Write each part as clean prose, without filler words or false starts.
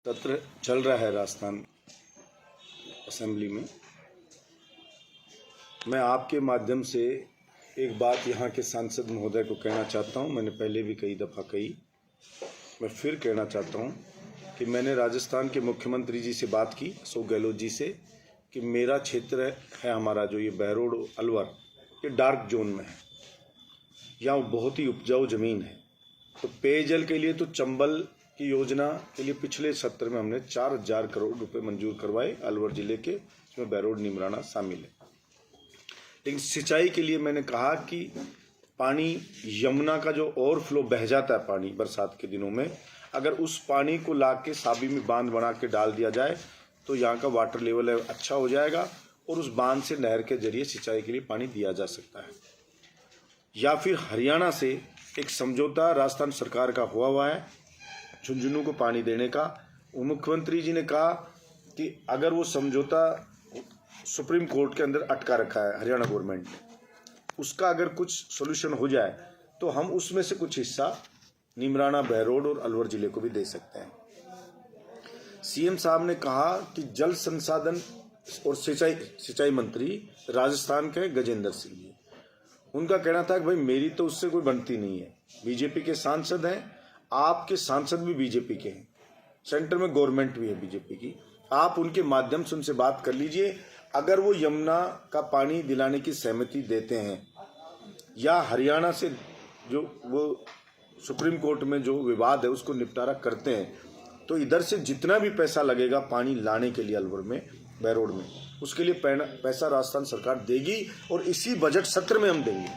सत्र चल रहा है राजस्थान असेंबली में। मैं आपके माध्यम से एक बात यहाँ के सांसद महोदय को कहना चाहता हूँ। मैंने पहले भी कई दफ़ा कही, मैं फिर कहना चाहता हूँ कि मैंने राजस्थान के मुख्यमंत्री जी से बात की, अशोक गहलोत जी से, कि मेरा क्षेत्र है हमारा जो ये बहरोड अलवर, ये डार्क जोन में है, यहाँ बहुत ही उपजाऊ ज़मीन है। तो पेयजल के लिए तो चंबल की योजना के लिए पिछले सत्र में हमने 4000 करोड़ रुपए मंजूर करवाए अलवर जिले के, इसमें बहरोड नीमराना शामिल है। लेकिन सिंचाई के लिए मैंने कहा कि पानी यमुना का जो ओवरफ्लो बह जाता है पानी बरसात के दिनों में, अगर उस पानी को ला के साबी में बांध बना के डाल दिया जाए तो यहाँ का वाटर लेवल अच्छा हो जाएगा और उस बांध से नहर के जरिए सिंचाई के लिए पानी दिया जा सकता है। या फिर हरियाणा से एक समझौता राजस्थान सरकार का हुआ है झुंझुनू को पानी देने का। मुख्यमंत्री जी ने कहा कि अगर वो समझौता सुप्रीम कोर्ट के अंदर अटका रखा है हरियाणा गवर्नमेंट ने, उसका अगर कुछ सोल्यूशन हो जाए तो हम उसमें से कुछ हिस्सा नीमराना, बहरोड और अलवर जिले को भी दे सकते हैं। सीएम साहब ने कहा कि जल संसाधन और सिंचाई मंत्री राजस्थान के गजेंद्र सिंह जी, उनका कहना था कि भाई मेरी तो उससे कोई बनती नहीं है, बीजेपी के सांसद हैं, आपके सांसद भी बीजेपी के हैं, सेंटर में गवर्नमेंट भी है बीजेपी की, आप उनके माध्यम से उनसे बात कर लीजिए। अगर वो यमुना का पानी दिलाने की सहमति देते हैं या हरियाणा से जो वो सुप्रीम कोर्ट में जो विवाद है उसको निपटारा करते हैं, तो इधर से जितना भी पैसा लगेगा पानी लाने के लिए अलवर में, बहरोड में, उसके लिए पैसा राजस्थान सरकार देगी और इसी बजट सत्र में हम देंगे।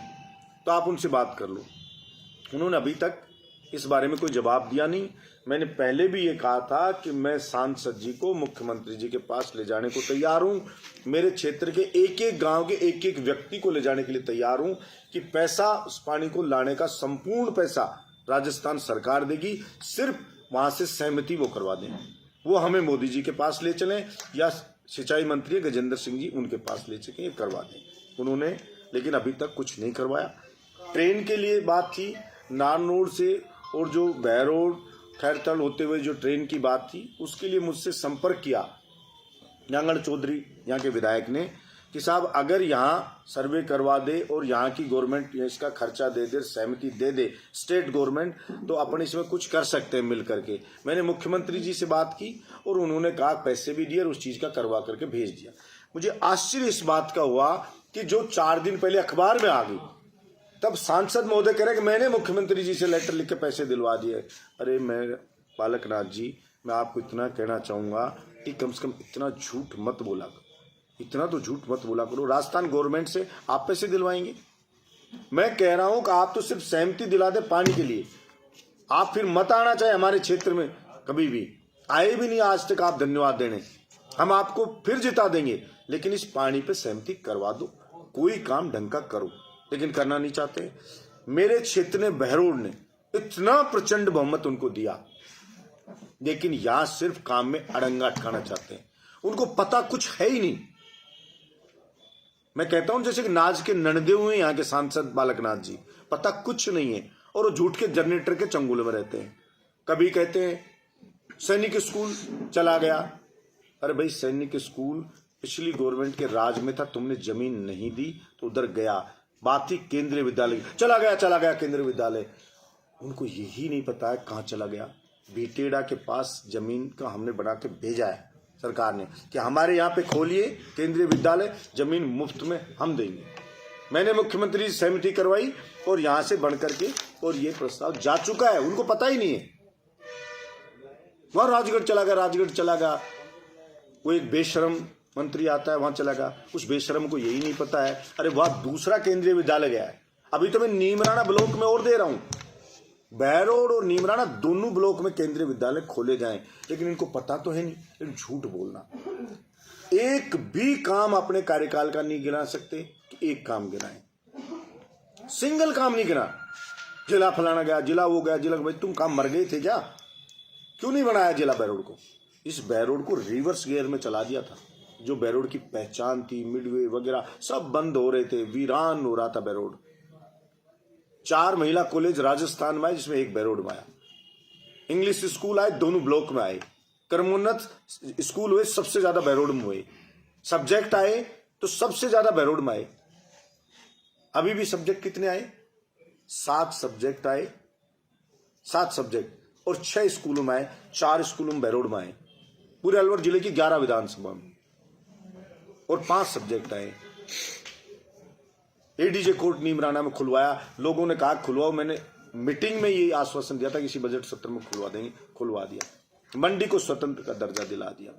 तो आप उनसे बात कर लो। उन्होंने अभी तक इस बारे में कोई जवाब दिया नहीं। मैंने पहले भी ये कहा था कि मैं सांसद जी को मुख्यमंत्री जी के पास ले जाने को तैयार हूं, मेरे क्षेत्र के एक एक गांव के एक एक व्यक्ति को ले जाने के लिए तैयार हूं कि पैसा, उस पानी को लाने का संपूर्ण पैसा राजस्थान सरकार देगी, सिर्फ वहां से सहमति वो करवा दें। वो हमें मोदी जी के पास ले चलें या सिंचाई मंत्री गजेंद्र सिंह जी उनके पास ले चलें, करवा दें। उन्होंने लेकिन अभी तक कुछ नहीं करवाया। ट्रेन के लिए बात थी, नारनौल से और जो बहरोड खैरतल होते हुए जो ट्रेन की बात थी, उसके लिए मुझसे संपर्क किया नांगड़ चौधरी यहाँ के विधायक ने कि साहब अगर यहाँ सर्वे करवा दे और यहाँ की गवर्नमेंट इसका खर्चा दे दे, सहमति दे दे स्टेट गवर्नमेंट, तो अपन इसमें कुछ कर सकते हैं मिल करके। मैंने मुख्यमंत्री जी से बात की और उन्होंने कहा पैसे भी दिए और उस चीज़ का करवा करके भेज दिया। मुझे आश्चर्य इस बात का हुआ कि जो 4 दिन पहले अखबार में आ गई, तब सांसद महोदय कह रहे कि मैंने मुख्यमंत्री जी से लेटर लिख के पैसे दिलवा दिए। अरे मैं बालकनाथ जी, मैं आपको इतना कहना चाहूँगा कि कम से कम इतना झूठ मत बोला करो, इतना तो झूठ मत बोला करो। राजस्थान गवर्नमेंट से आप पैसे दिलवाएंगे? मैं कह रहा हूँ कि आप तो सिर्फ सहमति दिला दे पानी के लिए, आप फिर मत आना चाहे हमारे क्षेत्र में, कभी भी आए भी नहीं आज तक आप धन्यवाद देने, हम आपको फिर जिता देंगे, लेकिन इस पानी पे सहमति करवा दो, कोई काम ढंग का करो। लेकिन करना नहीं चाहते। मेरे क्षेत्र ने, बहरोड ने इतना प्रचंड बहुमत उनको दिया, लेकिन यहां सिर्फ काम में अड़ंगा अटकाना चाहते हैं। उनको पता कुछ है ही नहीं। मैं कहता हूं जैसे कि नाज के ननदे हुए यहाँ के सांसद बालकनाथ जी, पता कुछ नहीं है और वो झूठ के जनरेटर के चंगुल में रहते हैं। कभी कहते हैं सैनिक स्कूल चला गया। अरे भाई, सैनिक स्कूल पिछली गवर्नमेंट के राज में था, तुमने जमीन नहीं दी तो उधर गया। बात थी केंद्रीय विद्यालय, चला गया केंद्रीय विद्यालय। उनको यही नहीं पता है कहाँ चला गया। बीटेड़ा के पास जमीन का हमने बना के भेजा है सरकार ने कि हमारे यहाँ पे खोलिए केंद्रीय विद्यालय, जमीन मुफ्त में हम देंगे। मैंने मुख्यमंत्री से सहमति करवाई और यहाँ से बढ़ करके और ये प्रस्ताव जा चुका है, उनको पता ही नहीं है। वह राजगढ़ चला गया। वो एक बेशरम मंत्री आता है, वहां चला गया, उस बेशरम को यही नहीं पता है। अरे वह दूसरा केंद्रीय विद्यालय गया है। अभी तो मैं नीमराना ब्लॉक में और दे रहा हूं, बहरोड और नीमराना दोनों ब्लॉक में केंद्रीय विद्यालय खोले जाएं, लेकिन इनको पता तो है नहीं। लेकिन झूठ बोलना, एक भी काम अपने कार्यकाल का नहीं गिना सकते कि एक काम गिनाएं, सिंगल काम नहीं गिना। जिला फलाना गया, जिला वो गया, जिला, भाई तुम काम मर गए थे क्या? क्यों नहीं बनाया जिला बहरोड को? इस बहरोड को रिवर्स गियर में चला दिया था। जो बहरोड की पहचान थी, मिडवे वगैरह सब बंद हो रहे थे, वीरान हो रहा था बहरोड। 4 महिला कॉलेज राजस्थान में आए जिसमें एक बहरोड में आया, इंग्लिश स्कूल आए, दोनों ब्लॉक में आए, क्रमोन्नत स्कूल हुए सबसे ज्यादा बहरोड में हुए, सब्जेक्ट आए तो सबसे ज्यादा बहरोड में आए। अभी भी सब्जेक्ट कितने आए? 7 सब्जेक्ट आए, 7 सब्जेक्ट, और 6 स्कूलों में आए, 4 स्कूलों में बहरोड में आए, पूरे अलवर जिले की 11 विधानसभा में, और 5 सब्जेक्ट आए। एडीजे कोर्ट नीमराना में खुलवाया, लोगों ने कहा खुलवाओ, मैंने मीटिंग में ये आश्वासन दिया था कि इसी बजट सत्र में खुलवा देंगे, खुलवा दिया। मंडी को स्वतंत्र का दर्जा दिला दिया।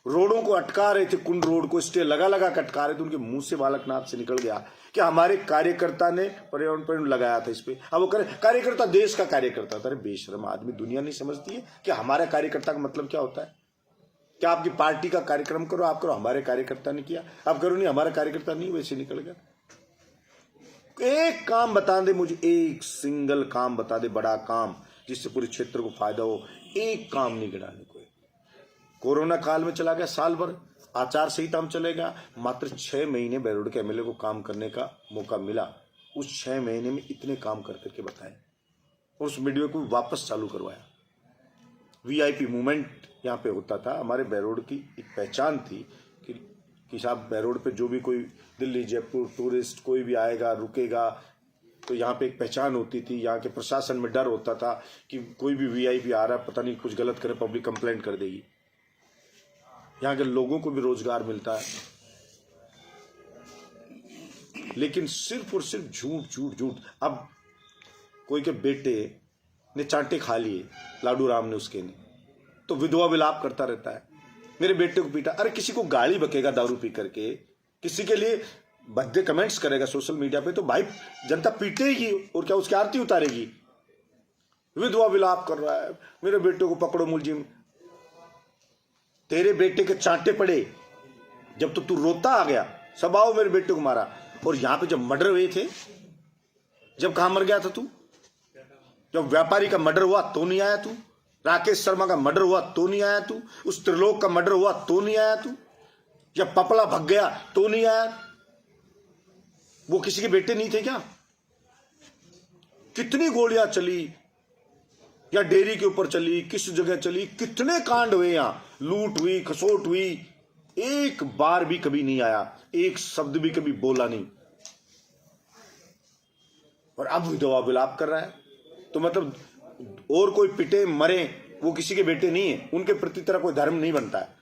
रोडों को अटका रहे थे, कुंड रोड को स्टे लगा लगा के अटका रहे थे, उनके मुंह से बालकनाथ से निकल गया कि हमारे कार्यकर्ता ने पर्यावरण पर लगाया था इस पे। अब वो कार्यकर्ता देश का कार्यकर्ता था। अरे बेशर्म आदमी, दुनिया नहीं समझती है कि हमारा कार्यकर्ता का मतलब क्या होता है। क्या आपकी पार्टी का कार्यक्रम करो, आप करो, हमारे कार्यकर्ता ने किया, आप करो नहीं, हमारा कार्यकर्ता नहीं, वैसे निकल गया। एक काम बता दे मुझे, एक सिंगल काम बता दे, बड़ा काम जिससे पूरे क्षेत्र को फायदा हो, एक काम नहीं गिनाने कोई। कोरोना काल में चला गया साल भर, आचार संहिता में चलेगा, मात्र 6 महीने बहरोड के एमएलए को काम करने का मौका मिला। उस 6 महीने में इतने काम कर करके बताए, और उस मीडिया को वापस चालू करवाया। वीआईपी मूवमेंट यहाँ पे होता था। हमारे बहरोड की एक पहचान थी कि साहब बहरोड पे जो भी कोई दिल्ली जयपुर टूरिस्ट कोई भी आएगा रुकेगा, तो यहाँ पे एक पहचान होती थी। यहाँ के प्रशासन में डर होता था कि कोई भी वीआईपी आ रहा है, पता नहीं कुछ गलत करे, पब्लिक कंप्लेंट कर देगी। यहाँ के लोगों को भी रोजगार मिलता है, लेकिन सिर्फ और सिर्फ झूठ झूठ झूठ। अब कोई के बेटे ने चांटे खा लिए, लाडू राम ने उसके ने, तो विधवा विलाप करता रहता है, मेरे बेटे को पीटा। अरे किसी को गाली बकेगा दारू पी करके, किसी के लिए भद्दे कमेंट्स करेगा सोशल मीडिया पे, तो भाई जनता पीटेगी और क्या उसकी आरती उतारेगी। विधवा विलाप कर रहा है, मेरे बेटे को पकड़ो मुलजिम। तेरे बेटे के चांटे पड़े जब तो तू रोता आ गया, सब आओ मेरे बेटे को मारा। और यहां पे जब मर्डर हुए थे, जब कहां मर गया था तू? जब व्यापारी का मर्डर हुआ तो नहीं आया तू? राकेश शर्मा का मर्डर हुआ तो नहीं आया तू? उस त्रिलोक का मर्डर हुआ तो नहीं आया तू? जब पपला भग गया तो नहीं आया? वो किसी के बेटे नहीं थे क्या? कितनी गोलियां चली, या डेयरी के ऊपर चली, किस जगह चली, कितने कांड हुए, यहां लूट हुई, खसोट हुई, एक बार भी कभी नहीं आया, एक शब्द भी कभी बोला नहीं। और अब विधवा विलाप कर रहा है, तो मतलब और कोई पिटे मरे वो किसी के बेटे नहीं है, उनके प्रति तेरा कोई धर्म नहीं बनता है।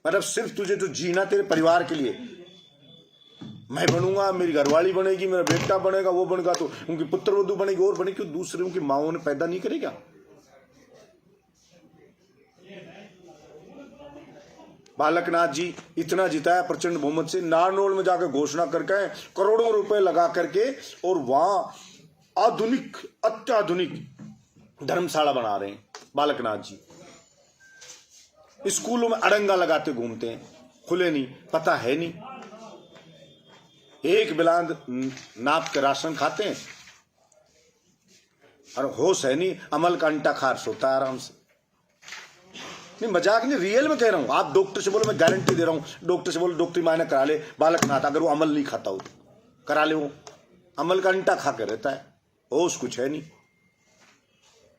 मतलब सिर्फ तुझे जो जीना तेरे परिवार के लिए, मैं बनूंगा, मेरी घरवाली बनेगी, मेरा बेटा बनेगा, वो बनेगा, तो उनकी पुत्रवधू बनेगी और बनेगी, क्यों दूसरे उनकी माओ ने पैदा नहीं करेगा? बालकनाथ जी इतना जिताया प्रचंड बहुमत से, नारनौल में जाकर घोषणा करके करोड़ों रुपए लगा करके, और वहां आधुनिक अत्याधुनिक धर्मशाला बना रहे हैं बालकनाथ जी। स्कूलों में अड़ंगा लगाते घूमते हैं, खुले नहीं, पता है नहीं, एक बिलांद नाप के राशन खाते हैं, और होश है नहीं, अमल का अंटा खारिश होता है आराम से। नहीं मजाक नहीं, रियल में कह रहा हूं। आप डॉक्टर से बोलो, मैं गारंटी दे रहा हूं, डॉक्टर से बोलो डॉक्टरी मायने करा ले बालकनाथ, अगर वो अमल नहीं खाता हो तो करा ले। वो अमल का अंटा खा के रहता है, होश कुछ है नहीं,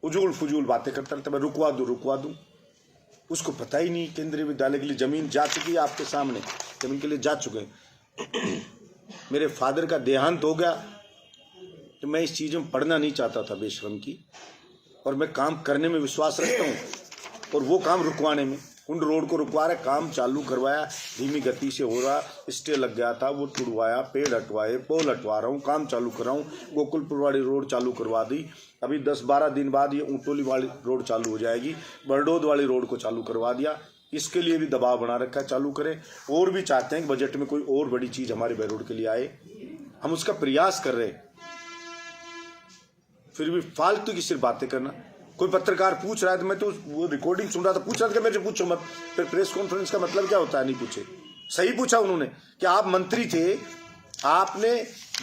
उजूल फुजूल बातें करता रहता है, मैं रुकवा दूं। उसको पता ही नहीं केंद्रीय विद्यालय के लिए जमीन जा चुकी है, आपके सामने जमीन के लिए जा चुके हैं। मेरे फादर का देहांत हो गया तो मैं इस चीज में पढ़ना नहीं चाहता था बेशरम की, और मैं काम करने में विश्वास रखता हूँ, और वो काम रुकवाने में। कुंड रोड को रुकवा रहे, काम चालू करवाया, धीमी गति से हो रहा, स्टे लग गया था, वो तुड़वाया, पेड़ हटवाए, पोल हटवा रहा हूँ, काम चालू कर रहा हूँ। गोकुलपुर वाली रोड चालू करवा दी, अभी 10-12 दिन बाद ये ऊंटोली वाली रोड चालू हो जाएगी, बरडोद वाली रोड को चालू करवा दिया। इसके लिए भी दबाव बना रखा है, चालू करें। और भी चाहते हैं कि बजट में कोई और बड़ी चीज हमारे बहरोड के लिए आए, हम उसका प्रयास कर रहे हैं। फिर भी फालतू की सिर्फ बातें करना। कोई पत्रकार पूछ रहा है तो मैं तो वो रिकॉर्डिंग सुन रहा था, पूछ रहा था कि मेरे से पूछो मत। फिर प्रेस कॉन्फ्रेंस का मतलब क्या होता है? नहीं पूछे। सही पूछा उन्होंने कि आप मंत्री थे, आपने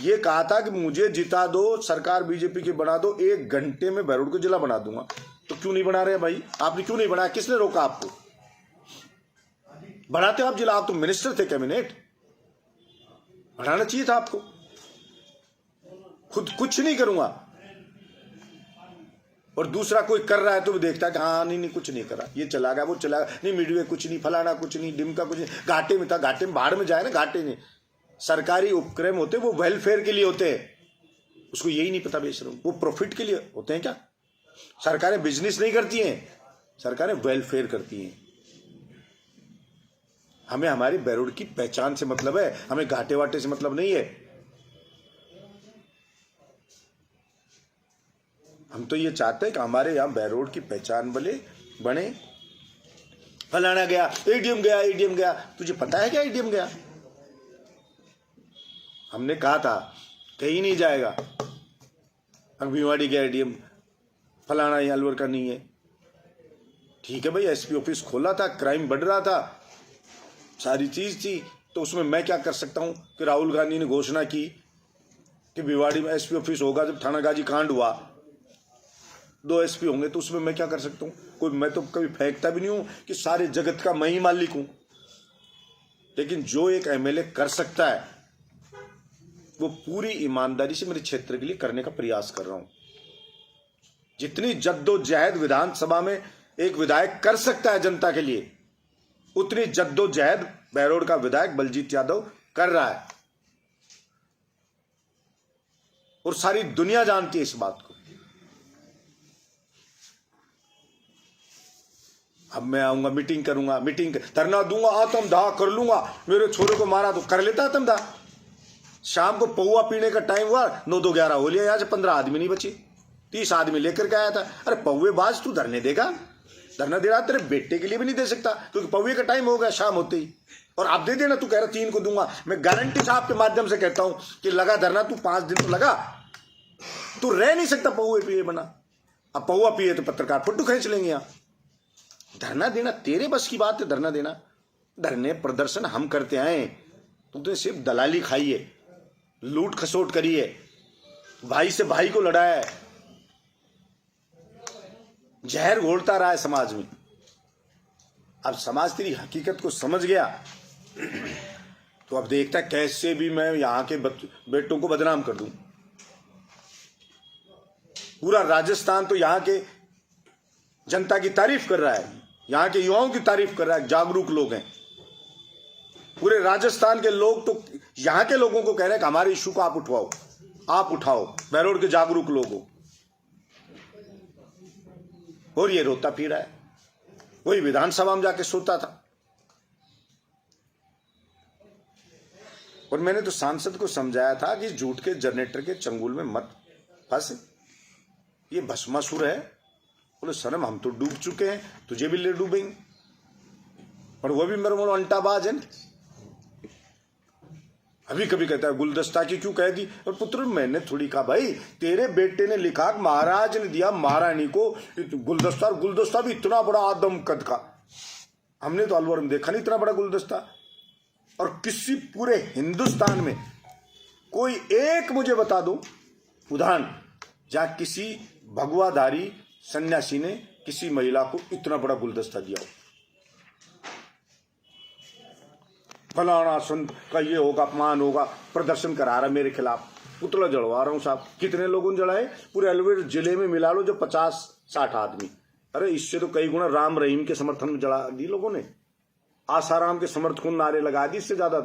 ये कहा था कि मुझे जिता दो, सरकार बीजेपी की बना दो, 1 घंटे में बहरोड को जिला बना दूंगा। तो क्यों नहीं बना रहे भाई? आपने क्यों नहीं बनाया? किसने रोका आपको? बढ़ाते आप जिला, आप तो मिनिस्टर थे कैबिनेट, बढ़ाना चाहिए था आपको। खुद कुछ नहीं करूंगा, और दूसरा कोई कर रहा है तो वो देखता है कि हाँ नहीं कुछ नहीं करा, ये चला गया वो चला गया, नहीं मीडिया कुछ नहीं, फलाना कुछ नहीं, डिमका कुछ नहीं, घाटे में था, घाटे में बाहर में जाए ना, घाटे नहीं। सरकारी उपक्रम होते वो वेलफेयर के लिए होते हैं, उसको यही नहीं पता बेशरम, वो प्रॉफिट के लिए होते हैं क्या? सरकारें बिजनेस नहीं करती हैं, सरकारें वेलफेयर करती हैं। हमें हमारी बैरोड की पहचान से मतलब है, हमें घाटे वाटे से मतलब नहीं है। हम तो ये चाहते हैं कि हमारे यहाँ बैरोड की पहचान बने। फलाना गया, एडीएम गया, तुझे पता है क्या एडीएम गया? हमने कहा था कहीं नहीं जाएगा, भिवाड़ी गया एडीएम, फलाना यहाँ अलवर का नहीं है। ठीक है भाई, एसपी ऑफिस खोला था, क्राइम बढ़ रहा था, सारी चीज थी, तो उसमें मैं क्या कर सकता हूं कि राहुल गांधी ने घोषणा की कि भिवाड़ी में एसपी ऑफिस होगा। जब थाना गाजी कांड हुआ 2 एसपी होंगे, तो उसमें मैं क्या कर सकता हूं? कोई, मैं तो कभी फेंकता भी नहीं हूं कि सारे जगत का मैं ही मालिक हूं, लेकिन जो एक एमएलए कर सकता है वो पूरी ईमानदारी से मेरे क्षेत्र के लिए करने का प्रयास कर रहा हूं। जितनी जद्दोजहद विधानसभा में एक विधायक कर सकता है जनता के लिए, उतनी जद्दोजहद बैरोड का विधायक बलजीत यादव कर रहा है, और सारी दुनिया जानती है इस बात को। अब मैं आऊंगा, मीटिंग करूंगा, धरना दूंगा, आत्मदाह कर लूंगा, मेरे छोरे को मारा तो कर लेता आत्मदाह। शाम को पौवा पीने का टाइम हुआ, 9-2-11 हो लिया, यहां से 15 आदमी नहीं बची, 30 आदमी लेकर के आया था। अरे पौवेबाज, तू धरने देगा? धरना दे रहा तेरे बेटे के लिए भी नहीं दे सकता, क्योंकि पौवे का टाइम हो गया शाम होते ही, और आप दे देना। तू कह रहा 3 को दूंगा, मैं गारंटी साहब के माध्यम से कहता हूं कि लगा धरना, तू 5 दिन तो लगा, तू रह नहीं सकता पौवे पिए बना। अब पौवा पिए तो पत्रकार फोटो खींच लेंगे। यहाँ धरना देना तेरे बस की बात है, धरना देना। धरने प्रदर्शन हम करते आए, तुमने सिर्फ दलाली खाई है, लूट खसोट करी है, भाई से भाई को लड़ाया है, जहर घोलता रहा है समाज में। अब समाज तेरी हकीकत को समझ गया, तो अब देखता है कैसे भी मैं यहां के बेटों को बदनाम कर दूं। पूरा राजस्थान तो यहां के जनता की तारीफ कर रहा है, यहां के युवाओं की तारीफ कर रहा है, जागरूक लोग हैं। पूरे राजस्थान के लोग तो यहां के लोगों को कह रहे हैं कि हमारे इशू को आप उठाओ, बैरोड के जागरूक लोग हो। और ये रोता पी रहा है, वही विधानसभा में जाके सोता था। और मैंने तो सांसद को समझाया था कि झूठ के जनरेटर के चंगुल में मत फंस, ये भस्मासुर है। बोले सनम, हम तो डूब चुके हैं, तुझे भी ले डूबेंगे। और वो भी मेरे मोनो अंटाबाज है। अभी कभी कहता है गुलदस्ता की क्यों कह दी, और पुत्र मैंने थोड़ी कहा भाई, तेरे बेटे ने लिखा, महाराज ने दिया महारानी को गुलदस्ता, और गुलदस्ता भी इतना बड़ा आदम कद का। हमने तो अलवर में देखा नहीं इतना बड़ा गुलदस्ता। और किसी पूरे हिंदुस्तान में कोई एक मुझे बता दो उदाहरण जहां किसी भगवाधारी सन्यासी ने किसी महिला को इतना बड़ा गुलदस्ता दिया हो। फलाना संत का ये होगा, अपमान होगा, प्रदर्शन करा रहा मेरे खिलाफ, पुतला जड़वा रहा हूं साहब। कितने लोगों ने जड़ाए? पूरे अलवर जिले में मिला लो जो 50-60 आदमी। अरे इससे तो कई गुना राम रहीम के समर्थन में जड़ा दी लोगों ने, आसाराम के समर्थकों ने नारे लगा दी, इससे ज्यादा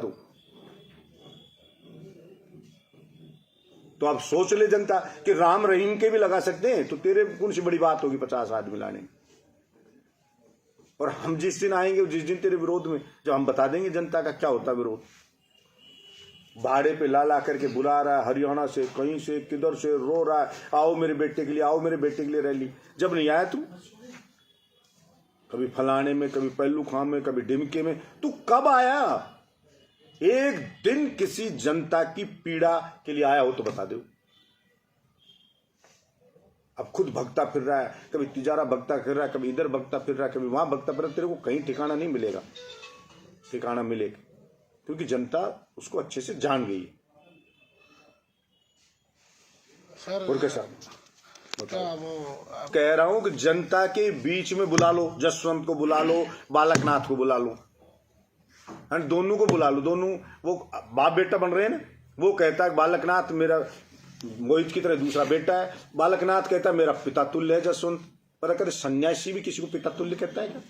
तो आप सोच ले जनता कि राम रहीम के भी लगा सकते हैं, तो तेरे कौन सी बड़ी बात होगी 50 आदमी लाने। और हम जिस दिन आएंगे, जिस दिन तेरे विरोध में, जब हम बता देंगे जनता का क्या होता विरोध। भाड़े पे ला करके बुला रहा है, हरियाणा से, कहीं से, किधर से, रो रहा है, आओ मेरे बेटे के लिए, आओ मेरे बेटे के लिए रैली। जब नहीं आया तू, कभी फलाने में, कभी पहलू खां में, कभी डिमके में, तू कब आया? एक दिन किसी जनता की पीड़ा के लिए आया हो तो बता दो। अब खुद भगता फिर रहा है, कभी तिजारा भगता फिर रहा है, कभी इधर भगता फिर रहा है, कभी वहां भगता फिर रहा है। तेरे को कहीं ठिकाना नहीं मिलेगा, ठिकाना मिलेगा, क्योंकि जनता उसको अच्छे से जान गई है। और कैसा कह रहा हूं कि जनता के बीच में बुला लो, जसवंत को बुला लो, बालकनाथ को बुला लो, दोनों को बुला लो। दोनों वो बाप बेटा बन रहे हैं ना। वो कहता है बालकनाथ मेरा मोहित की तरह दूसरा बेटा है। बालकनाथ कहता है मेरा पिता तुल्य है जसवंत। पर अगर सन्यासी भी किसी को पिता तुल्य कहता है क्या?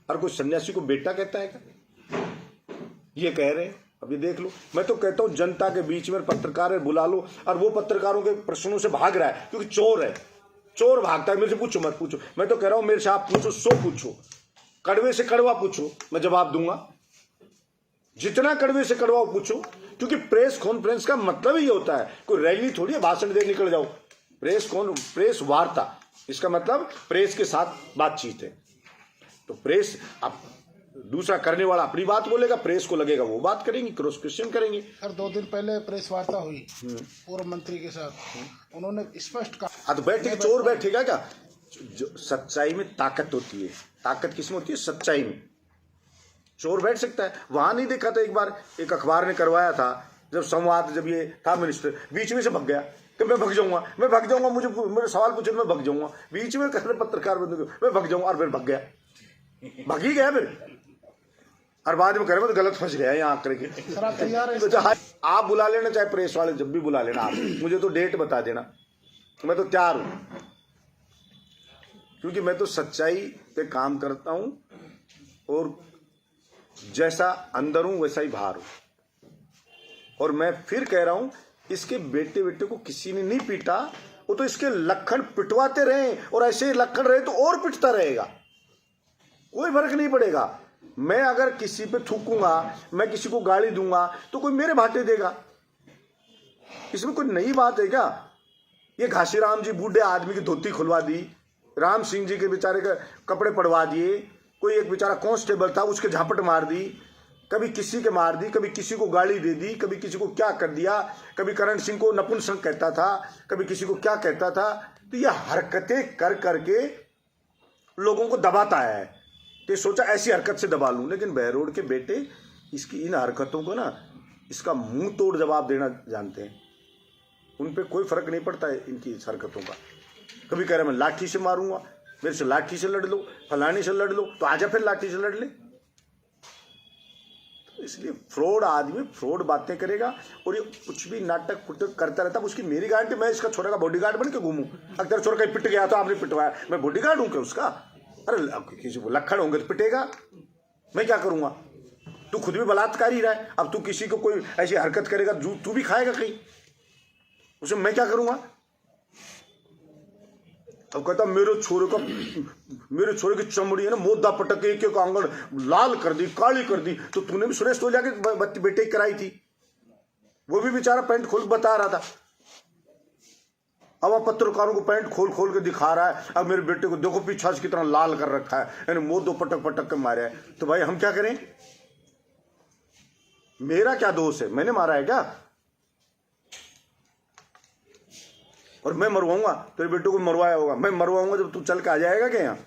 हर कोई सन्यासी को बेटा कहता है क्या? ये कह रहे हैं। अब ये देख लो। मैं तो कहता हूं जनता के बीच में पत्रकार है, बुला लो। और वो पत्रकारों के प्रश्नों से भाग रहा है क्योंकि चोर है, चोर भागता है। मेरे से पूछो मत पूछो। मैं तो कह रहा हूं मेरे से आप पूछो, सो पूछो, कड़वे से कड़वा पूछो, मैं जवाब दूंगा। जितना कड़वे से कड़वा पूछो, क्योंकि प्रेस कॉन्फ्रेंस का मतलब ही होता है कोई रैली थोड़ी है भाषण दे निकल जाओ। प्रेस वार्ता, इसका मतलब प्रेस के साथ बातचीत है। तो प्रेस अब दूसरा करने वाला अपनी बात बोलेगा, प्रेस को लगेगा वो बात करेंगे, क्रॉस क्वेश्चन करेंगे। सर 2 दिन पहले प्रेस वार्ता हुई पूर्व मंत्री के साथ, उन्होंने स्पष्ट कहा। तो बैठे चोर बैठेगा क्या? जो सच्चाई में ताकत होती है। ताकत किसमें होती है? सच्चाई में। चोर बैठ सकता है। वहां नहीं देखा था? एक बार एक अखबार ने करवाया था, जब संवाद, जब ये था मिनिस्टर, बीच में से भग गया कि मैं भग जाऊंगा, मुझे मेरे सवाल पूछे मैं भग जाऊंगा। बीच में कह रहे पत्रकार बंधु मैं भग जाऊंगा, और फिर भग गया, भग ही गया फिर। और बाद में कह रहे मैं तो गलत फंस गया यहाँ आकर के। सर आप तैयार हैं? आप बुला लेना, चाहे प्रेस वाले जब भी बुला लेना, आप मुझे तो डेट बता देना, मैं तो तैयार हूं। क्योंकि मैं तो सच्चाई पे काम करता हूं और जैसा अंदर हूं वैसा ही बाहर हूं। और मैं फिर कह रहा हूं, इसके बेटे को किसी ने नहीं पीटा, वो तो इसके लखन पिटवाते रहे, और ऐसे लखन रहे तो और पिटता रहेगा, कोई फर्क नहीं पड़ेगा। मैं अगर किसी पे थूकूंगा, मैं किसी को गाली दूंगा तो कोई मेरे भाटे देगा। इसमें कोई नई बात है क्या? ये घासीराम जी बूढ़े आदमी की धोती खुलवा दी, राम सिंह जी के बेचारे के कपड़े पड़वा दिए, कोई एक बेचारा कांस्टेबल था उसके झापट मार दी, कभी किसी के मार दी, कभी किसी को गाली दे दी, कभी किसी को क्या कर दिया, कभी करण सिंह को नपुंसक कहता था, कभी किसी को क्या कहता था। तो ये हरकतें कर करके लोगों को दबाता है। तो सोचा ऐसी हरकत से दबा लूं, लेकिन बहरोड के बेटे इसकी इन हरकतों को ना, इसका मुंह तोड़ जवाब देना जानते हैं। उन पे कोई फर्क नहीं पड़ता है इनकी इस हरकतों का। कभी कह रहे मैं लाठी से मारूंगा, मेरे से लाठी से लड़ लो, फलाने से लड़ लो, तो आजा फिर लाठी से लड़ ले। तो इसलिए फ्रॉड आदमी फ्रॉड बातें करेगा, और ये कुछ भी नाटक फुटक करता रहता। उसकी मेरी गारंटी, मैं इसका छोरे का बॉडीगार्ड बन के घूमूं। अगर छोरा कहीं पिट गया तो आपने पिटवाया, मैं बॉडीगार्ड हूं क्या उसका? अरे किसी को लखड़ होंगे तो पिटेगा, मैं क्या करूंगा? तू खुद भी बलात्कारी रहा है, अब तू किसी को कोई ऐसी हरकत करेगा तू भी खाएगा कहीं, उसे मैं क्या करूंगा? अब कहता मेरे छोरे की चमड़ी है ना मोदा पटक के एक आंगन लाल कर दी, काली कर दी। तो तूने भी सुरेश तोलिया के बेटे की कराई थी, वो भी बेचारा पैंट खोल बता रहा था। अब आप पत्रकारों को पैंट खोल खोल के दिखा रहा है, अब मेरे बेटे को देखो पीछा से कितना लाल कर रखा है, यानी मोदो पटक पटक के मारे है। तो भाई हम क्या करें? मेरा क्या दोष है? मैंने मारा है क्या? और मैं मरवाऊंगा? तेरे बेटे को मरवाया होगा, मैं मरवाऊंगा जब तू चल के आ जाएगा क्या यहाँ?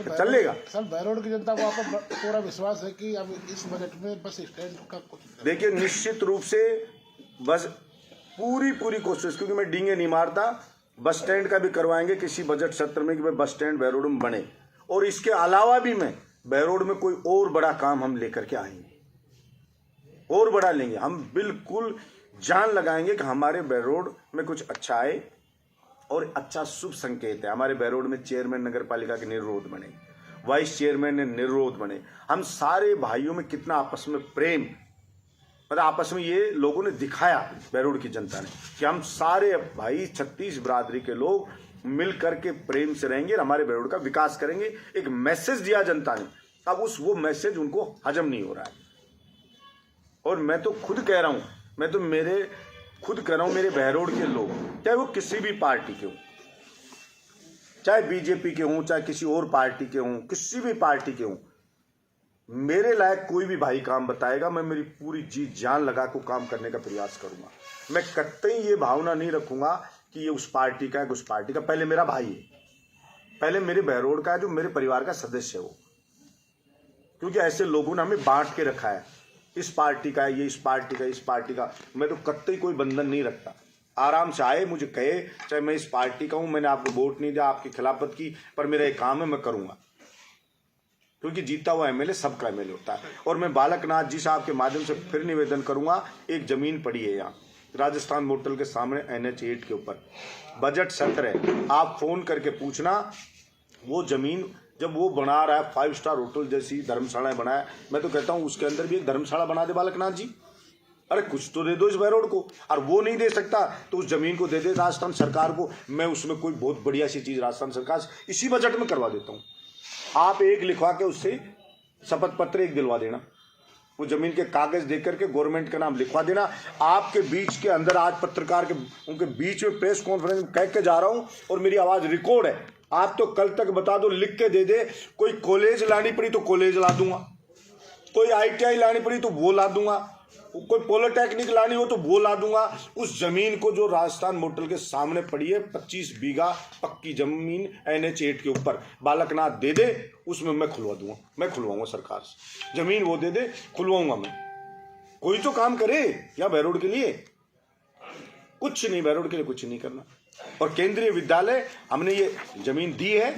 चल लेगा? सर बहरोड की जनता को आपको पूरा विश्वास है कि अब इस बजट में बस स्टैंड का कुछ? देखिए निश्चित रूप से बस पूरी कोशिश, क्योंकि मैं डींगे नहीं मारता, बस स्टैंड का भी करवाएंगे किसी बजट सत्र में कि भाई बस स्टैंड बहरोड में बने। और इसके अलावा भी मैं बहरोड में कोई और बड़ा काम हम लेकर के आएंगे, और बड़ा लेंगे। हम बिल्कुल जान लगाएंगे कि हमारे बहरोड में कुछ अच्छा आए, और अच्छा शुभ संकेत है। हमारे बहरोड में चेयरमैन नगर पालिका के निर्विरोध बने, वाइस चेयरमैन ने निर्विरोध बने। हम सारे भाइयों में कितना आपस में प्रेम, मतलब आपस में ये लोगों ने दिखाया बहरोड की जनता ने कि हम सारे भाई 36 बिरादरी के लोग मिल करके प्रेम से रहेंगे, हमारे बहरोड का विकास करेंगे। एक मैसेज दिया जनता ने, अब वो मैसेज उनको हजम नहीं हो रहा है। और मैं तो खुद कह रहा हूं, मेरे बहरोड के लोग, चाहे वो किसी भी पार्टी के हों, चाहे बीजेपी के हों, चाहे किसी और पार्टी के हों, किसी भी पार्टी के हों, मेरे लायक कोई भी भाई काम बताएगा, मैं मेरी पूरी जी जान लगा को काम करने का प्रयास करूंगा। मैं कतई ये भावना नहीं रखूंगा कि ये उस पार्टी का है, उस पार्टी का। पहले मेरा भाई है, पहले मेरे बहरोड का है, जो मेरे परिवार का सदस्य है वो। क्योंकि ऐसे लोगों ने हमें बांट के रखा है, इस पार्टी का है ये, इस पार्टी का, इस पार्टी का। मैं तो कतई कोई बंधन नहीं रखता। आराम से आए, मुझे कहे चाहे मैं इस पार्टी का हूं, मैंने आपको वोट नहीं दिया, आपकी खिलाफत की, पर मेरा एक काम है, मैं करूंगा। क्योंकि जीता हुआ एमएलए सबका एमएलए होता है। और मैं बालकनाथ जी साहब के माध्यम से फिर निवेदन करूंगा, एक जमीन पड़ी है यहाँ, राजस्थान मोटल के सामने NH8 के ऊपर बजट सत्र है। आप फोन करके पूछना, वो जमीन जब वो बना रहा है 5 स्टार होटल जैसी धर्मशालाएं बनाया, मैं तो कहता हूं उसके अंदर भी एक धर्मशाला बना दे बालकनाथ जी। अरे कुछ तो दे दो इस बहरोड को, और वो नहीं दे सकता तो उस जमीन को दे दे राजस्थान सरकार को। मैं उसमें कोई बहुत बढ़िया सी चीज राजस्थान सरकार से इसी बजट में करवा देता हूँ। आप एक लिखवा के उससे शपथ पत्र एक दिलवा देना, वो जमीन के कागज देकर के गवर्नमेंट का नाम लिखवा देना। आपके बीच के अंदर आज पत्रकार के उनके बीच में प्रेस कॉन्फ्रेंस में कह के जा रहा हूं और मेरी आवाज रिकॉर्ड है। आप तो कल तक बता दो, लिख के दे दे। कोई कॉलेज लानी पड़ी तो कॉलेज ला दूंगा, कोई ITI लानी पड़ी तो वो ला दूंगा, कोई पॉलिटेक्निक लानी हो तो वो ला दूंगा। उस जमीन को जो राजस्थान मोटल के सामने पड़ी है 25 बीघा पक्की जमीन NH8 के ऊपर, बालकनाथ दे दे, उसमें मैं खुलवा दूंगा। मैं खुलवाऊंगा सरकार से, जमीन वो दे दे, खुलवाऊंगा मैं। कोई तो काम करे या बहरोड के लिए कुछ नहीं, बहरोड के लिए कुछ नहीं करना। और केंद्रीय विद्यालय हमने ये जमीन दी है,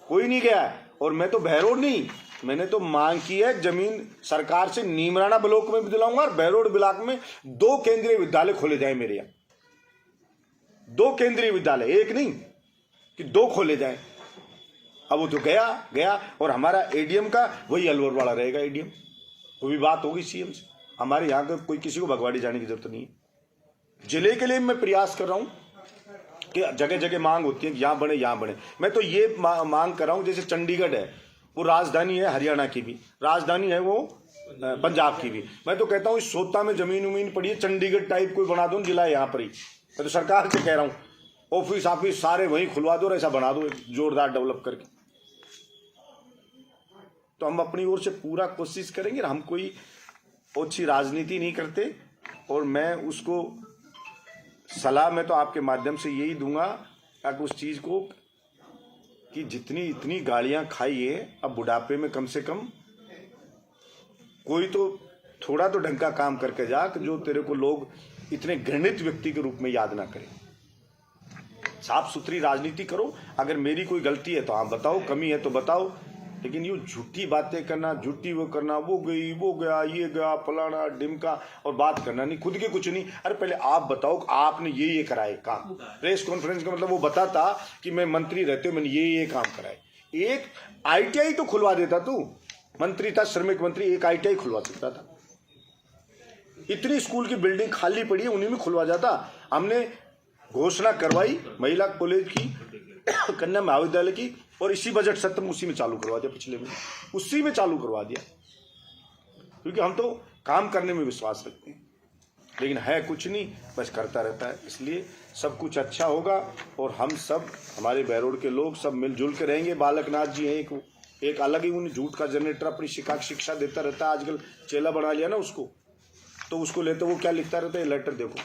कोई नहीं गया है। और मैं तो बहरोड नहीं, मैंने तो मांग की है जमीन सरकार से, नीमराना ब्लॉक में भी दिलाऊंगा और बहरोड ब्लॉक में 2 केंद्रीय विद्यालय खोले जाए मेरे यहाँ। 2 केंद्रीय विद्यालय, एक नहीं कि 2 खोले जाए। अब वो तो गया और हमारा ADM का वही अलवर वाला रहेगा ADM। वो भी बात होगी CM से। हमारे यहाँ का कोई किसी को भगवाड़ी जाने की जरूरत नहीं है। जिले के लिए मैं प्रयास कर रहा हूँ कि जगह जगह मांग होती है यहाँ बने यहाँ बने। मैं तो ये मांग कर रहा हूँ, जैसे चंडीगढ़ है वो राजधानी है, हरियाणा की भी राजधानी है, वो पंजाब की भी। मैं तो कहता हूँ इस सोता में जमीन पड़ी है, चंडीगढ़ टाइप कोई बना दो जिला यहाँ पर ही। मैं तो सरकार से कह रहा हूँ ऑफिस सारे वहीं खुलवा दो और ऐसा बना दो जोरदार डेवलप करके। तो हम अपनी ओर से पूरा कोशिश करेंगे। हम कोई ओछी राजनीति नहीं करते और मैं उसको सलाह मैं तो आपके माध्यम से यही दूंगा ताकि उस चीज को कि इतनी गालियां खाई है, अब बुढ़ापे में कम से कम कोई तो थोड़ा तो ढंग का काम करके जा कि जो तेरे को लोग इतने घृणित व्यक्ति के रूप में याद ना करें। साफ सुथरी राजनीति करो। अगर मेरी कोई गलती है तो आप बताओ, कमी है तो बताओ, लेकिन यूँ झूठी बातें करना, झूठी वो करना, वो गई वो गया ये गया फलाना डिमका, और बात करना नहीं, खुद के कुछ नहीं। अरे पहले आप बताओ आपने ये कराए काम। प्रेस कॉन्फ्रेंस का मतलब वो बताता कि मैं मंत्री रहते हो मैंने ये काम कराए। एक ITI तो खुलवा देता तू, मंत्री था श्रमिक मंत्री, एक ITI खुलवा सकता था। इतनी स्कूल की बिल्डिंग खाली पड़ी है, उन्हीं में खुलवा जाता। हमने घोषणा करवाई महिला कॉलेज की, कन्या महाविद्यालय की, और इसी बजट सत्र में उसी में चालू करवा दिया, पिछले में उसी में चालू करवा दिया, क्योंकि हम तो काम करने में विश्वास रखते हैं। लेकिन है कुछ नहीं, बस करता रहता है। इसलिए सब कुछ अच्छा होगा और हम सब, हमारे बहरोड के लोग सब मिलजुल के रहेंगे। बालकनाथ जी हैं एक अलग ही, उन्हें झूठ का जनरेटर अपनी शिक्षा देता रहता है। आजकल चेला बना लिया ना उसको, तो उसको लेते वो क्या लिखता रहता है, लेटर देखो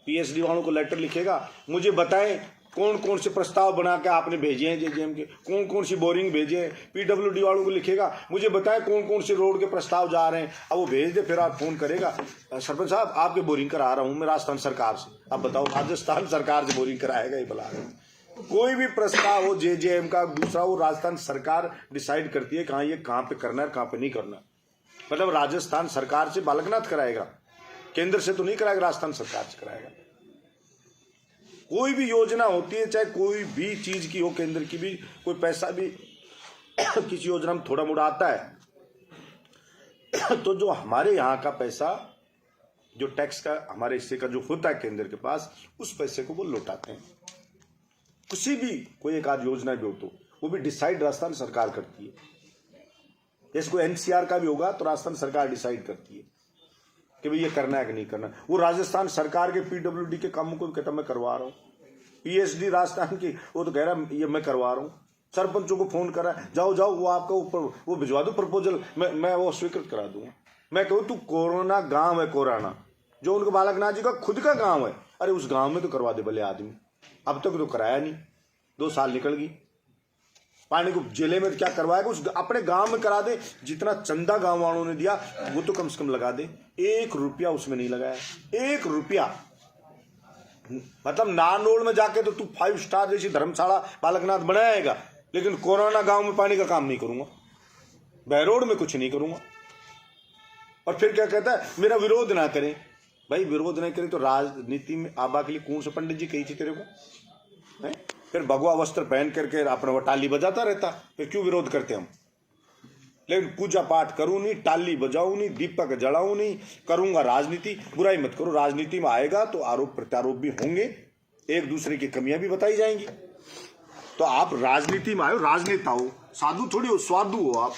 PhD वालों को लेटर लिखेगा, मुझे बताएं कौन कौन से प्रस्ताव बना के आपने भेजे हैं JJM के, कौन कौन सी बोरिंग भेजे हैं। PWD वालों को लिखेगा, मुझे बताएं कौन कौन से रोड के प्रस्ताव जा रहे हैं। अब वो भेज दे, फिर आप फोन करेगा, सरपंच साहब आपके बोरिंग करा रहा हूँ मैं राजस्थान सरकार से। अब बताओ राजस्थान सरकार से बोरिंग कराएगा ये बुला रहे हैं। कोई भी प्रस्ताव हो JJM का दूसरा, वो राजस्थान सरकार डिसाइड करती है कहाँ ये कहाँ पे करना है कहाँ पे नहीं करना। मतलब राजस्थान सरकार से बालकनाथ कराएगा, केंद्र से तो नहीं कराएगा, राजस्थान सरकार से कराएगा। कोई भी योजना होती है, चाहे कोई भी चीज की हो, केंद्र की भी, कोई पैसा भी किसी योजना में थोड़ा मोड़ा आता है, तो जो हमारे यहाँ का पैसा, जो टैक्स का हमारे हिस्से का जो होता है केंद्र के पास, उस पैसे को वो लौटाते हैं। किसी भी कोई एक आध योजना भी हो तो वो भी डिसाइड राजस्थान सरकार करती है। जैसे कोई NCR का भी होगा तो राजस्थान सरकार डिसाइड करती है कि भाई ये करना है कि नहीं करना। वो राजस्थान सरकार के PWD के कामों को भी कहता मैं करवा रहा हूँ। PhD राजस्थान की वो तो कह रहा है ये मैं करवा रहा हूँ। सरपंचों को फोन करा, जाओ वो आपका ऊपर वो भिजवा दो प्रपोजल, मैं वो स्वीकृत करा दूंगा। मैं कहूँ तू कोरोना गांव है, कोराना जो उनका बालकनाथ जी का खुद का गांव है, अरे उस गांव में तो करवा दे भले आदमी। अब तक तो कराया नहीं, 2 साल निकल गई। पानी को जिले में क्या करवाएगा, उस अपने गांव में करा दे। जितना चंदा गांव वालों ने दिया वो तो कम से कम लगा दे। 1 रुपया उसमें नहीं लगाया, 1 रुपया। मतलब नानोड़ में जाके तो तू 5 स्टार जैसी धर्मशाला बालकनाथ बनाएगा, लेकिन कोरोना गांव में पानी का काम नहीं करूंगा, बहरोड में कुछ नहीं करूंगा। और फिर क्या कहता है, मेरा विरोध ना करें। भाई विरोध नहीं करे तो राजनीति में आबा के लिए कौन से पंडित जी कही थी तेरे को है? फिर भगवा वस्त्र पहन करके अपने वो टाली बजाता रहता, फिर क्यों विरोध करते हम? लेकिन पूजा पाठ करूं नहीं, टाली बजाऊं नहीं, दीपक जलाऊं नहीं, करूंगा राजनीति। बुराई मत करो, राजनीति में आएगा तो आरोप प्रत्यारोप भी होंगे, एक दूसरे की कमियां भी बताई जाएंगी। तो आप राजनीति में आए हो, राजनेता हो, साधु थोड़ी हो, स्वादु हो आप।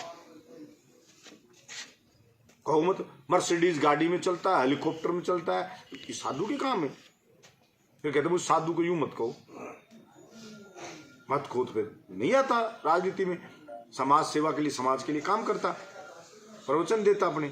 कहो मत मर्सिडीज गाड़ी में चलता है, हेलीकॉप्टर में चलता है, ये साधु के काम है। फिर कहते मुझे साधु को यूं मत कहो, मत खोद। फिर नहीं आता राजनीति में, समाज सेवा के लिए, समाज के लिए काम करता, प्रवचन देता अपने।